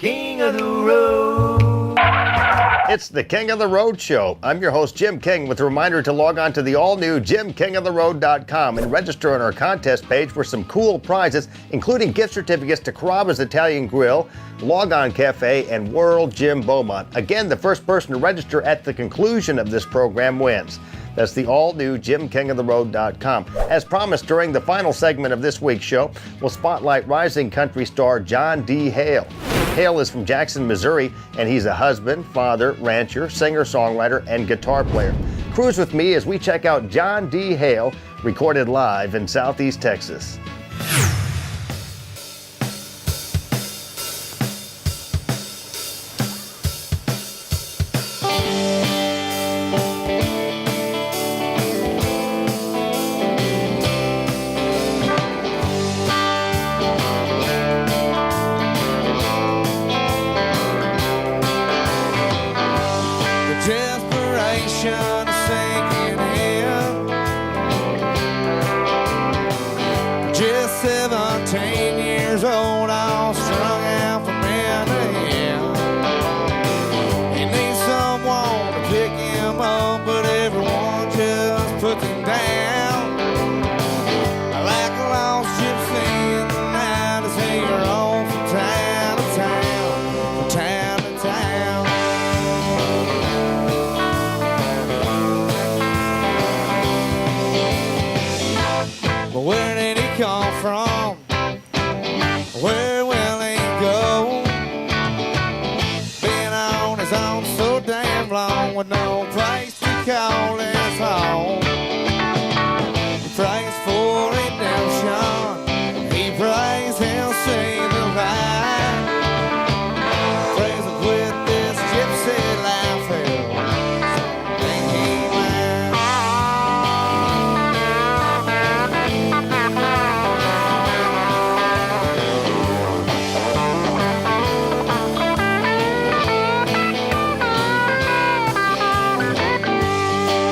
King of the Road. It's the King of the Road Show. I'm your host, Jim King, with a reminder to log on to the all-new JimKingoftheRoad.com and register on our contest page for some cool prizes, including gift certificates to Carrabba's Italian Grill, Log On Cafe, and World Gym Beaumont. Again, the first person to register at the conclusion of this program wins. That's the all-new JimKingoftheRoad.com. As promised, during the final segment of this week's show, we'll spotlight rising country star John D. Hale. Hale is from Jackson, Missouri, and he's a husband, father, rancher, singer-songwriter, and guitar player. Cruise with me as we check out John D. Hale, recorded live in Southeast Texas. Just 17 years old, all strung out from end to end. He needs someone to pick him up, but everyone just puts him down. Like a lost gypsy in the night as he roams from town to town, from town to town. But where did he come from? Where will he go? Been on his own so damn long with no place to call his home. He prays for redemption. He prays he'll see the light. Prays to quit this gypsy life. Think he might.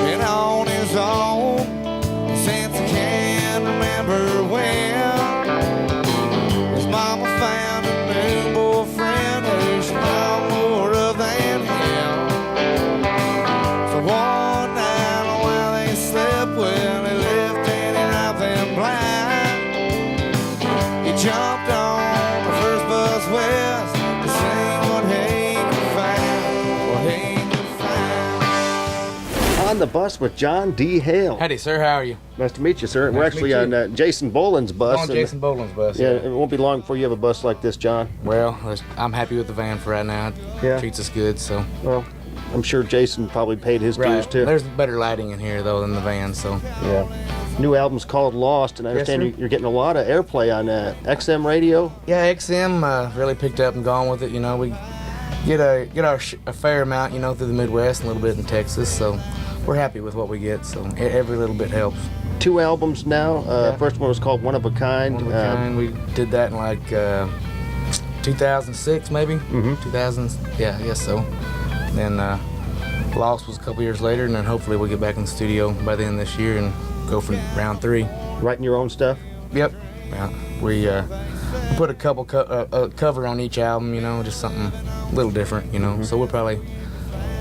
Been on his own since he can't remember when. His mama found a new boyfriend who she know more of than him. So one night while they slept, well, he lifted him up and blind. He jumped on the first bus west to see what he could find, what he could find. On the bus with John D. Hale. Howdy, sir. How are you? Nice to meet you, sir. We're Nice to actually meet on Jason Boland's bus. On and- Jason Boland's bus. Yeah, it won't be long before you have a bus like this, John. Well, I'm happy with the van for right now. It Yeah. treats us good, so. Well, I'm sure Jason probably paid his dues, too. There's better lighting in here, though, than the van, so. Yeah. New album's called Lost, and I understand sir. you're getting a lot of airplay on XM radio. Yeah, XM really picked up and gone with it. You know, we get a fair amount, you know, through the Midwest and a little bit in Texas, so we're happy with what we get, so every little bit helps. 2 albums now. Yeah. First one was called One of a Kind. One of a kind. We did that in like 2006, maybe. 2000. Yeah, I guess so. Then Lost was a couple years later, and then hopefully we'll get back in the studio by the end of this year and go for round 3. Writing your own stuff? Yep. Yeah. We put a couple cover on each album, you know, just something a little different, you know. So we'll probably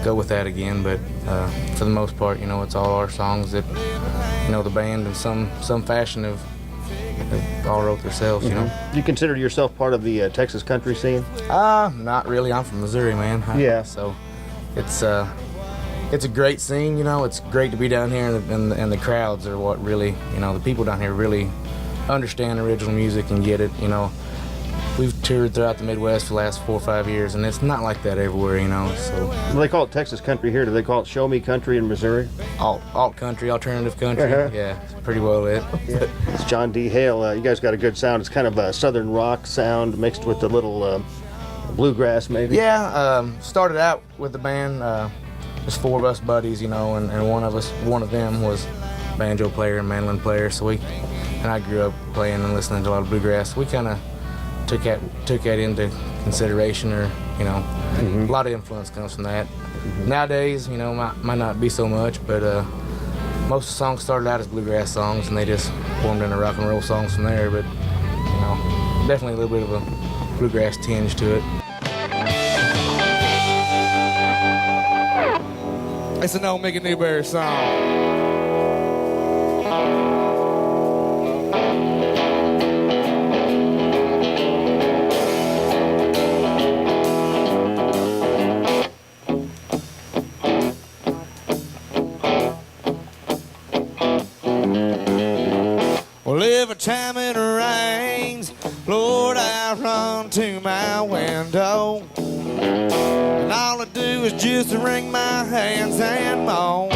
go with that again, but for the most part, you know, it's all our songs that, you know, the band in some fashion have all wrote themselves, you know. Do you consider yourself part of the Texas country scene? Not really. I'm from Missouri, man. Yeah. So it's a great scene, you know. It's great to be down here, and the crowds are what really, you know, the people down here really understand original music and get it, you know. We've toured throughout the Midwest for the last 4 or 5 years, and it's not like that everywhere, you know. So Well, they call it Texas country here. Do they call it show me country in Missouri? alt country, alternative country, yeah, it's pretty well it. It's John D. Hale. You guys got a good sound. It's kind of a southern rock sound mixed with a little bluegrass, maybe. Yeah, started out with the band. There's 4 of us buddies, you know, and one of them was banjo player and mandolin player. So I grew up playing and listening to a lot of bluegrass. We kind of took that into consideration, or, you know, a lot of influence comes from that. Nowadays, you know, might not be so much, but most of the songs started out as bluegrass songs, and they just formed into rock and roll songs from there. But, you know, definitely a little bit of a bluegrass tinge to it. It's an old Mickey Newberry song. Well, every time it rains, Lord, I run to my window. And all I do is just wring my hands and moan.